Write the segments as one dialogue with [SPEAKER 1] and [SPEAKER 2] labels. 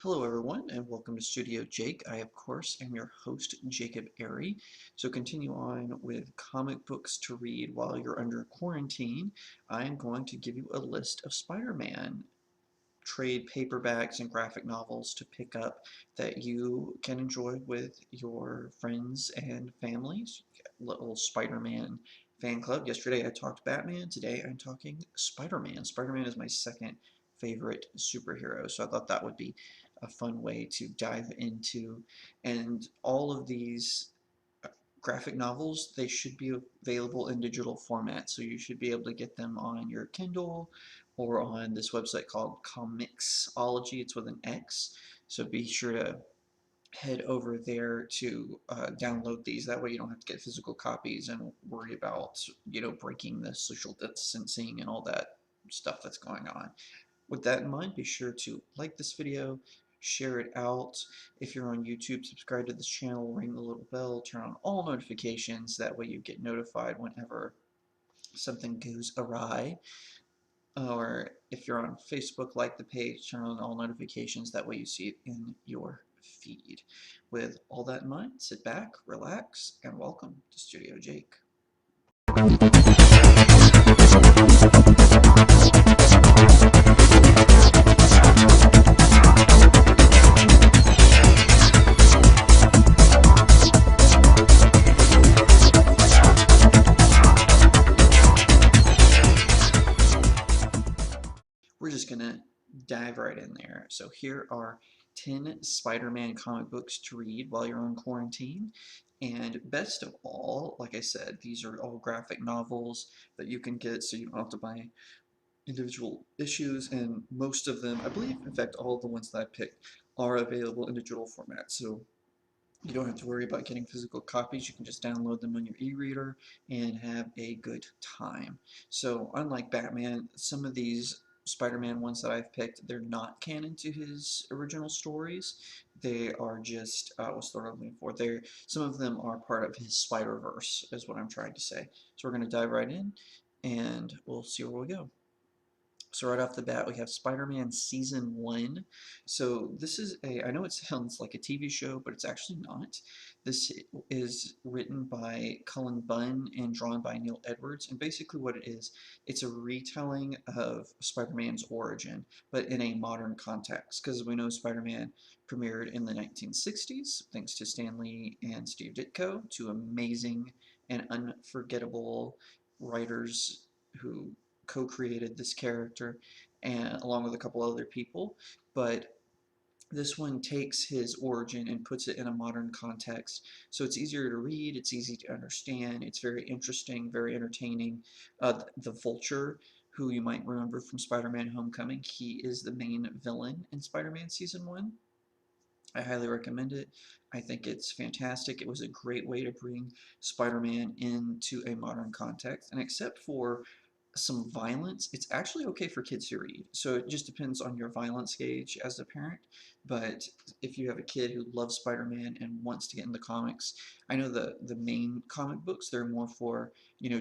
[SPEAKER 1] Hello everyone and welcome to Studio Jake. I of course am your host Jacob Airy. So continue on with comic books to read while you're under quarantine. I am going to give you a list of Spider-Man trade paperbacks and graphic novels to pick up that you can enjoy with your friends and families. Little Spider-Man fan club. Yesterday I talked Batman. Today I'm talking Spider-Man. Spider-Man is my second favorite superhero, so I thought that would be a fun way to dive into. And all of these graphic novels, they should be available in digital format, so you should be able to get them on your Kindle or on this website called Comixology. It's with an X, so be sure to head over there to download these. That way you don't have to get physical copies and worry about breaking the social distancing and all that stuff that's going on. With that in mind, be sure to like this video, share it out. If you're on YouTube, subscribe to this channel, ring the little bell, turn on all notifications. That way you get notified whenever something goes awry. Or if you're on Facebook, like the page, turn on all notifications. That way you see it in your feed. With all that in mind, sit back, relax, and welcome to Studio Jake. We're just going to dive right in there. So here are 10 Spider-Man comic books to read while you're on quarantine. And best of all, like I said, these are all graphic novels that you can get so you don't have to buy individual issues. And most of them, I believe, in fact, all of the ones that I picked are available in digital format. So you don't have to worry about getting physical copies. You can just download them on your e-reader and have a good time. So unlike Batman, some of these Spider-Man ones that I've picked, they're not canon to his original stories. They are just, what's the word I'm looking for? Some of them are part of his Spider-Verse, is what I'm trying to say. So we're going to dive right in, and we'll see where we go. So right off the bat, we have Spider-Man Season 1. So this is I know it sounds like a TV show, but it's actually not. This is written by Cullen Bunn and drawn by Neil Edwards. And basically what it is, it's a retelling of Spider-Man's origin, but in a modern context. Because we know Spider-Man premiered in the 1960s, thanks to Stan Lee and Steve Ditko, two amazing and unforgettable writers who co-created this character and along with a couple other people, but this one takes his origin and puts it in a modern context. So it's easier to read, it's easy to understand, it's very interesting, very entertaining. The Vulture, who you might remember from Spider-Man Homecoming, he is the main villain in Spider-Man Season 1. I highly recommend it. I think it's fantastic. It was a great way to bring Spider-Man into a modern context. And except for some violence, it's actually okay for kids to read. So it just depends on your violence gauge as a parent. But if you have a kid who loves Spider-Man and wants to get into comics, I know the main comic books, they're more for,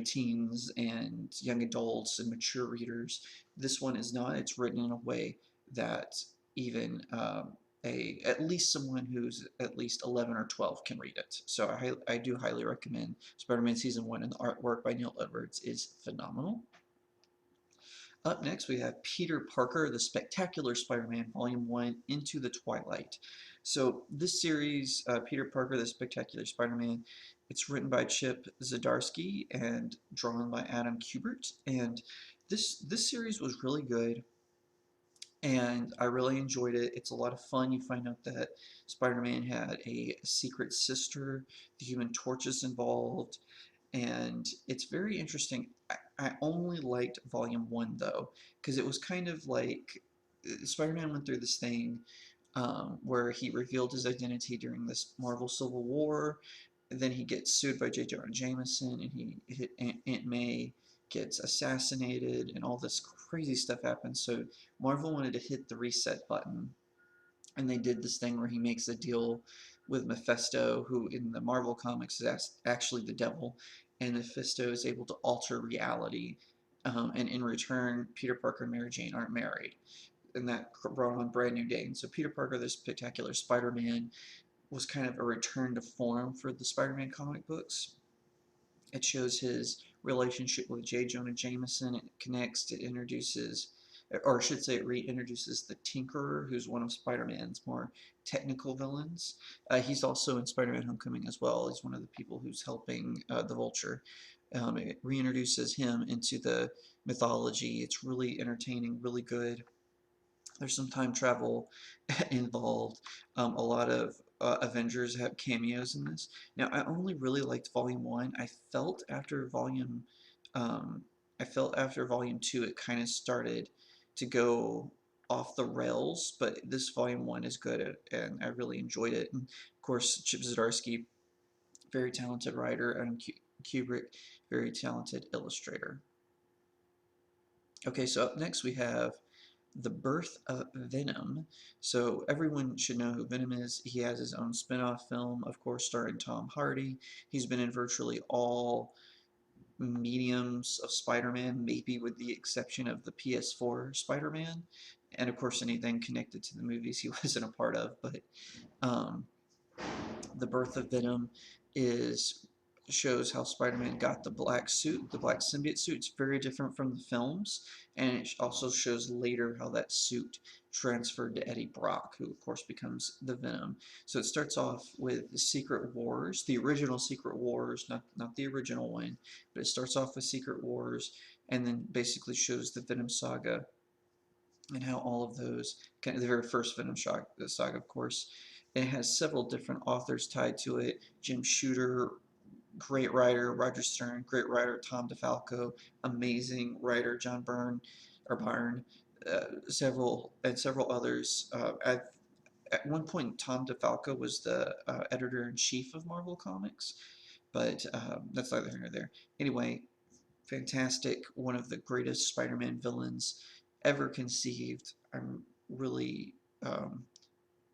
[SPEAKER 1] teens and young adults and mature readers. This one is not. It's written in a way that even at least someone who's at least 11 or 12 can read it. So I do highly recommend Spider-Man Season 1, and the artwork by Neil Edwards is phenomenal. Up next, we have Peter Parker, The Spectacular Spider-Man, Volume 1, Into the Twilight. So this series, Peter Parker, The Spectacular Spider-Man, it's written by Chip Zdarsky and drawn by Adam Kubert. And this series was really good, and I really enjoyed it. It's a lot of fun. You find out that Spider-Man had a secret sister, the Human Torch is involved, and it's very interesting. I only liked Volume 1 though, because it was kind of like Spider-Man went through this thing where he revealed his identity during this Marvel Civil War. And then he gets sued by J. Jonah Jameson, and Aunt May gets assassinated, and all this crazy stuff happens. So Marvel wanted to hit the reset button, and they did this thing where he makes a deal with Mephisto, who in the Marvel comics is actually the devil, and Mephisto is able to alter reality, and in return, Peter Parker and Mary Jane aren't married. and that brought on brand new day. And so Peter Parker, the Spectacular Spider-Man, was kind of a return to form for the Spider-Man comic books. It shows his relationship with J. Jonah Jameson. It connects, it introduces, or I should say, it reintroduces the Tinkerer, who's one of Spider-Man's more technical villains. He's also in Spider-Man Homecoming as well. He's one of the people who's helping the Vulture. It reintroduces him into the mythology. It's really entertaining, really good. There's some time travel involved. A lot of Avengers have cameos in this. Now, I only really liked Volume One. Um, I felt after Volume Two, it kind of started to go off the rails. But this Volume One is good, and I really enjoyed it. And of course, Chip Zdarsky, very talented writer, and Kubrick, very talented illustrator. Okay, so up next we have The Birth of Venom. So everyone should know who Venom is. He has his own spin-off film, of course, starring Tom Hardy. He's been in virtually all mediums of Spider-Man, maybe with the exception of the PS4 Spider-Man, and of course anything connected to the movies he wasn't a part of. But um, The Birth of Venom is shows how Spider-Man got the black suit, the black symbiote suit. It's very different from the films, and it also shows later how that suit transferred to Eddie Brock, who of course becomes the Venom. So it starts off with the Secret Wars, the original Secret Wars, not the original one, but it starts off with Secret Wars, and then basically shows the Venom saga and how all of those, kind of the very first Venom saga, of course. It has several different authors tied to it. Jim Shooter, great writer. Roger Stern, great writer. Tom DeFalco, amazing writer. John Byrne, several others. At one point, Tom DeFalco was the editor-in-chief of Marvel Comics, but that's neither here nor there. Anyway, fantastic, one of the greatest Spider-Man villains ever conceived. I'm really,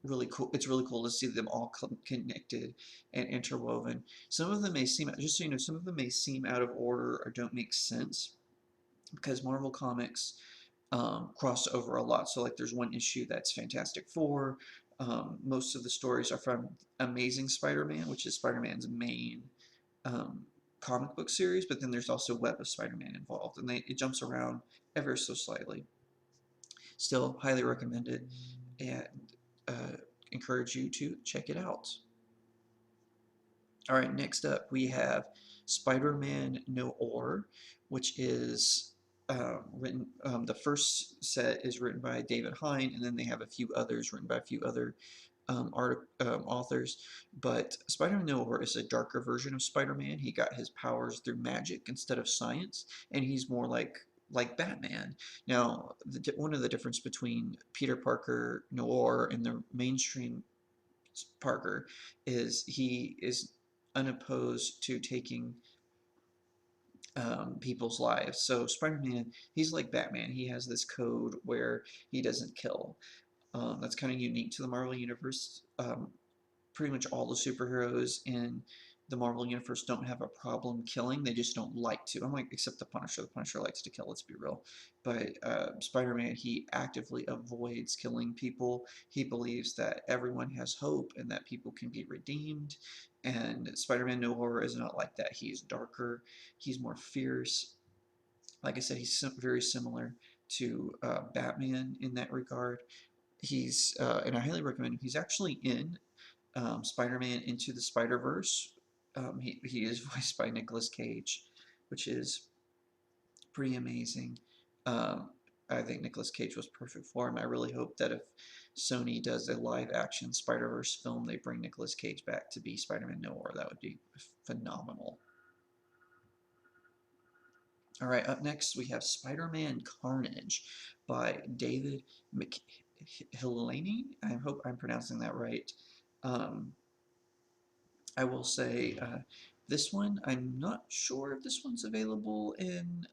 [SPEAKER 1] really cool. It's really cool to see them all connected and interwoven. Some of them may seem, just so you know, some of them may seem out of order or don't make sense because Marvel Comics cross over a lot. So like there's one issue that's Fantastic Four. Most of the stories are from Amazing Spider-Man, which is Spider-Man's main um, comic book series, but then there's also Web of Spider-Man involved, and it jumps around ever so slightly. Still, highly recommended, and uh, encourage you to check it out. All right, next up we have Spider-Man Noir, which is written. The first set is written by David Hine, and then they have a few others written by a few other authors. But Spider-Man Noir is a darker version of Spider-Man. He got his powers through magic instead of science, and he's more like Batman. Now, one of the difference between Peter Parker Noir and the mainstream Parker is he is unopposed to taking people's lives. So Spider-Man, he's like Batman. He has this code where he doesn't kill. That's kind of unique to the Marvel Universe. Pretty much all the superheroes in the Marvel Universe don't have a problem killing. They just don't like to. Unlike, except the Punisher. The Punisher likes to kill, let's be real. But Spider-Man, he actively avoids killing people. He believes that everyone has hope and that people can be redeemed. And Spider-Man Noir is not like that. He's darker. He's more fierce. Like I said, he's very similar to Batman in that regard. And I highly recommend him. He's actually in Spider-Man Into the Spider-Verse. He is voiced by Nicolas Cage, which is pretty amazing. Um, I think Nicolas Cage was perfect for him. I really hope that if Sony does a live-action Spider-Verse film, they bring Nicolas Cage back to be Spider-Man Noir. That would be phenomenal. All right, up next we have Spider-Man Carnage by David McHillaney. I hope I'm pronouncing that right. Um, I will say this one, I'm not sure if this one's available in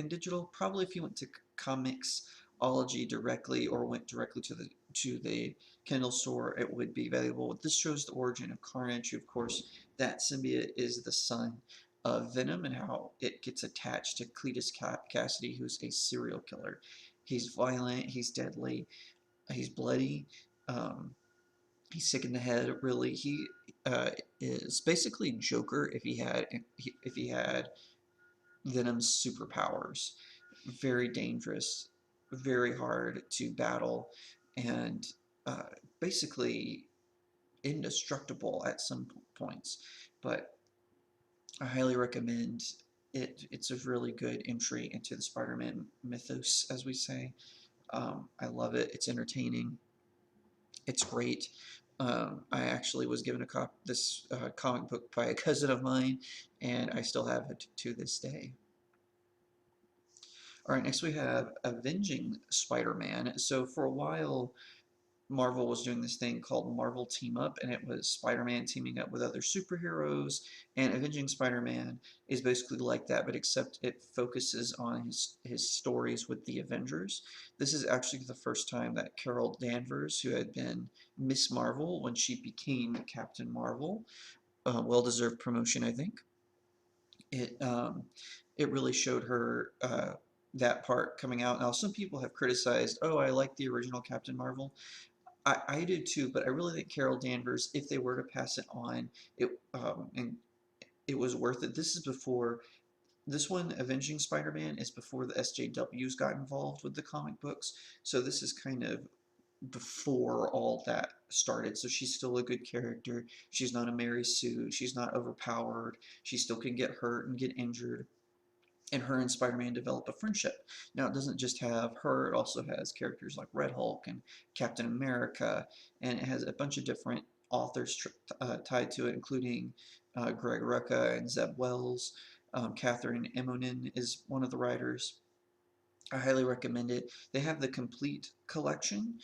[SPEAKER 1] digital. Probably if you went to Comixology directly or went directly to the Kindle store, it would be available. This shows the origin of Carnage. Of course, that symbiote is the son of Venom and how it gets attached to Cletus Cassidy, who's a serial killer. He's violent, he's deadly, he's bloody, um, he's sick in the head. Really, he uh, is basically Joker if he had Venom's superpowers. Very dangerous, very hard to battle, and uh, basically indestructible at some points. But I highly recommend it. It's a really good entry into the Spider-Man mythos, as we say. I love it. It's entertaining. It's great. I actually was given this comic book by a cousin of mine, and I still have it to this day. All right, next we have Avenging Spider-Man. So for a while, Marvel was doing this thing called Marvel Team Up, and it was Spider-Man teaming up with other superheroes. And Avenging Spider-Man is basically like that, but except it focuses on his stories with the Avengers. This is actually the first time that Carol Danvers, who had been Miss Marvel when she became Captain Marvel, well-deserved promotion, I think. It it really showed her that part coming out. Now, some people have criticized, oh, I like the original Captain Marvel. I do too, but I really think Carol Danvers, if they were to pass it on, and it was worth it. This is before this one, Avenging Spider-Man, is before the SJWs got involved with the comic books. So this is kind of before all that started. So she's still a good character. She's not a Mary Sue. She's not overpowered. She still can get hurt and get injured, and her and Spider-Man develop a friendship. Now, it doesn't just have her, it also has characters like Red Hulk and Captain America, and it has a bunch of different authors tied to it, including Greg Rucka and Zeb Wells. Catherine Emonin is one of the writers. I highly recommend it. They have the complete collection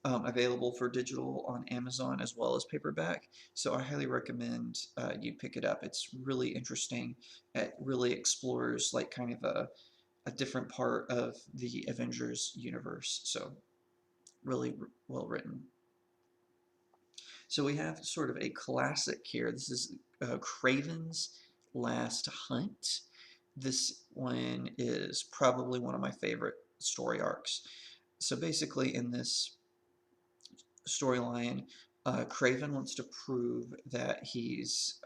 [SPEAKER 1] available for digital on Amazon as well as paperback. So I highly recommend you pick it up. It's really interesting. It really explores like kind of a different part of the Avengers universe. So really well written. So we have sort of a classic here. This is Kraven's Last Hunt. This one is probably one of my favorite story arcs. So basically in this storyline, Kraven wants to prove that he's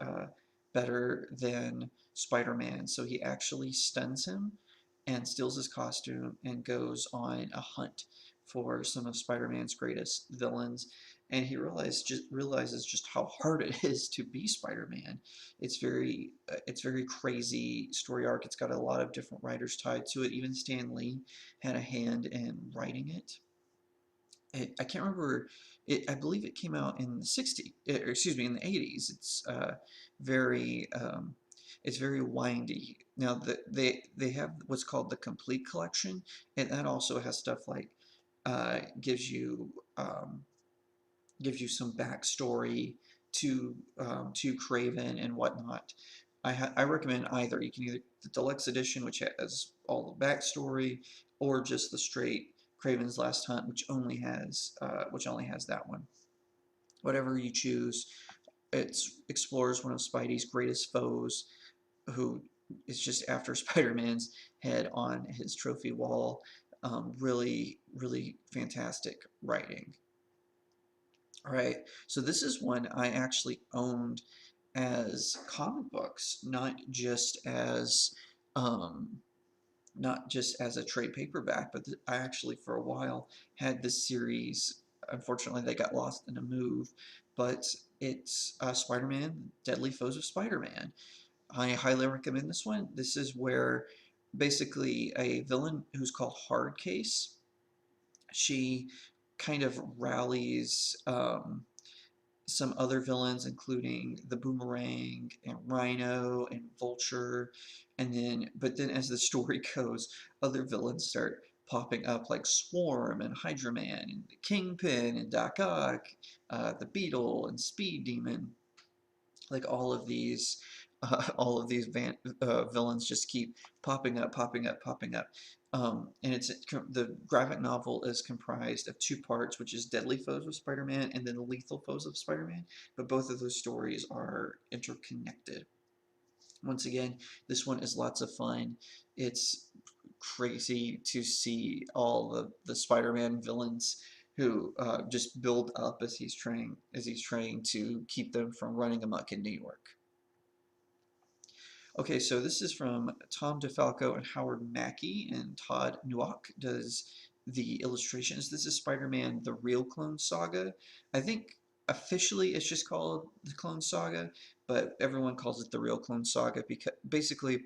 [SPEAKER 1] better than Spider-Man, so he actually stuns him and steals his costume and goes on a hunt for some of Spider-Man's greatest villains. And he realizes just how hard it is to be Spider-Man. It's very crazy story arc. It's got a lot of different writers tied to it. Even Stan Lee had a hand in writing it. I can't remember. I believe it came out in the 60s, or excuse me, in the 80s. Very, it's very windy. Now they have what's called the complete collection, and that also has stuff like uh, gives you um, gives you some backstory to Kraven and whatnot. I recommend either. You can either the deluxe edition, which has all the backstory, or just the straight Kraven's Last Hunt, which only has that one. Whatever you choose, it explores one of Spidey's greatest foes, who is just after Spider-Man's head on his trophy wall. Really, really fantastic writing. All right, so this is one I actually owned as comic books, um, not just as a trade paperback, but I actually for a while had this series. Unfortunately, they got lost in a move, but it's Spider-Man: Deadly Foes of Spider-Man. I highly recommend this one. This is where basically a villain who's called Hardcase, she kind of rallies some other villains, including the Boomerang and Rhino and Vulture, but then as the story goes, other villains start popping up like Swarm and Hydra Man and Kingpin and Doc Ock, the Beetle and Speed Demon. Like all of these villains just keep popping up, popping up, popping up. And the graphic novel is comprised of two parts, which is Deadly Foes of Spider-Man and then Lethal Foes of Spider-Man. But both of those stories are interconnected. Once again, this one is lots of fun. It's crazy to see all the Spider-Man villains who just build up as he's trying to keep them from running amok in New York. Okay, so this is from Tom DeFalco and Howard Mackey, and Todd Nowak does the illustrations. This is Spider-Man: The Real Clone Saga. I think officially it's just called the Clone Saga, but everyone calls it the Real Clone Saga because basically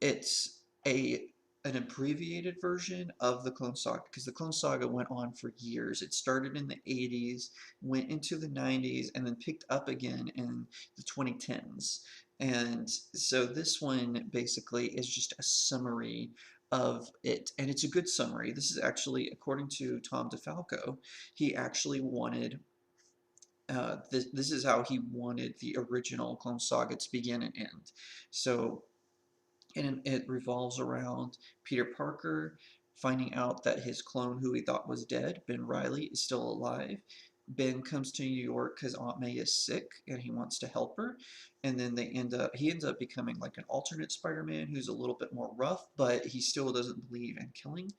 [SPEAKER 1] it's a an abbreviated version of the Clone Saga because the Clone Saga went on for years. It started in the 80s, went into the 90s, and then picked up again in the 2010s. And so this one basically is just a summary of it, and it's a good summary. This is actually, according to Tom DeFalco, he actually wanted this is how he wanted the original Clone Saga to begin and end. So and it revolves around Peter Parker finding out that his clone, who he thought was dead, Ben Reilly, is still alive. Ben comes to New York because Aunt May is sick and he wants to help her. And then he ends up becoming like an alternate Spider-Man who's a little bit more rough, but he still doesn't believe in killing.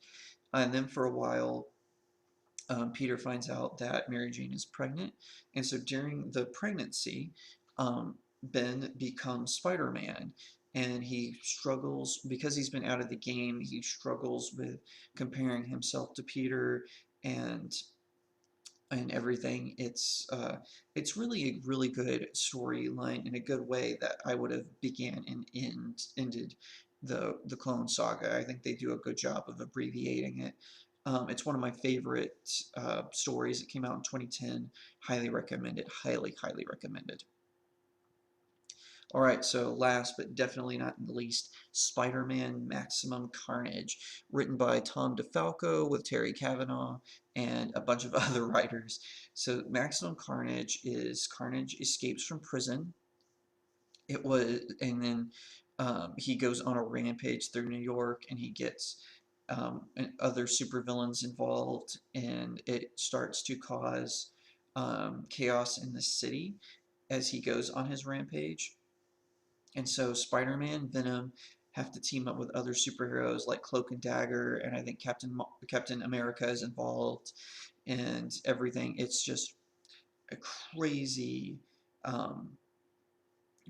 [SPEAKER 1] And then for a while, Peter finds out that Mary Jane is pregnant, and so during the pregnancy, Ben becomes Spider-Man, and he struggles because he's been out of the game. He struggles with comparing himself to Peter and everything. It's really a really good storyline in a good way that I would have began and ended the Clone Saga. I think they do a good job of abbreviating it. It's one of my favorite stories. It came out in 2010. Highly recommended. Highly, highly recommended. All right, so last but definitely not in the least, Spider-Man Maximum Carnage, written by Tom DeFalco with Terry Kavanagh and a bunch of other writers. So Maximum Carnage is Carnage escapes from prison. And then he goes on a rampage through New York, and he gets other supervillains involved, and it starts to cause chaos in the city as he goes on his rampage. And so Spider-Man, Venom have to team up with other superheroes like Cloak and Dagger, and I think Captain America is involved, and everything. It's just a crazy um,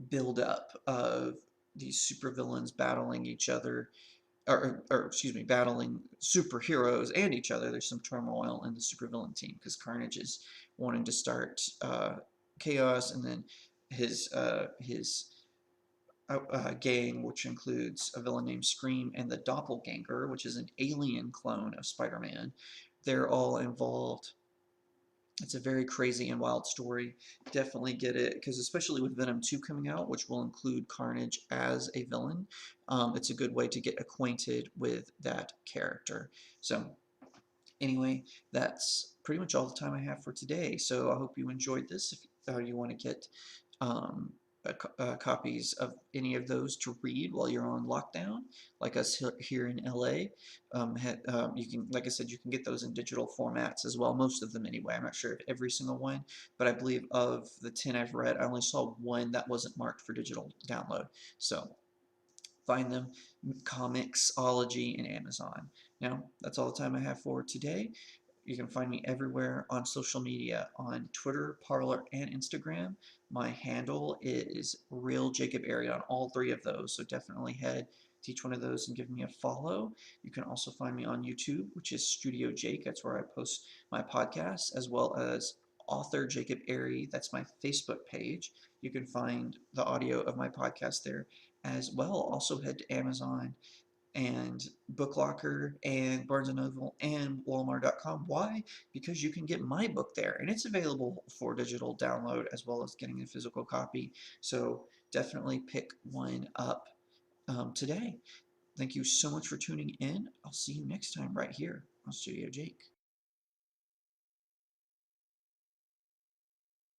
[SPEAKER 1] build up of these supervillains battling each other, or excuse me, battling superheroes and each other. There's some turmoil in the supervillain team because Carnage is wanting to start chaos, and then his gang, which includes a villain named Scream and the Doppelganger, which is an alien clone of Spider-Man. They're all involved. It's a very crazy and wild story. Definitely get it, because especially with Venom 2 coming out, which will include Carnage as a villain, it's a good way to get acquainted with that character. So anyway, that's pretty much all the time I have for today. So I hope you enjoyed this. If you want to get um, copies of any of those to read while you're on lockdown, like us here in LA, you can, like I said, you can get those in digital formats as well. Most of them anyway. I'm not sure of every single one, but I believe of the 10 I've read, I only saw one that wasn't marked for digital download. So find them, Comixology and Amazon. Now, that's all the time I have for today. You can find me everywhere on social media, on Twitter, Parler, and Instagram. My handle is Real Jacob Area on all three of those, so definitely head to each one of those and give me a follow. You can also find me on YouTube, which is StudioJake. That's where I post my podcasts, as well as author Jacob Airy. That's my Facebook page. You can find the audio of my podcast there as well. Also head to Amazon and BookLocker and Barnes & Noble and Walmart.com. Why? Because you can get my book there, and it's available for digital download as well as getting a physical copy. So definitely pick one up today. Thank you so much for tuning in. I'll see you next time right here on Studio Jake.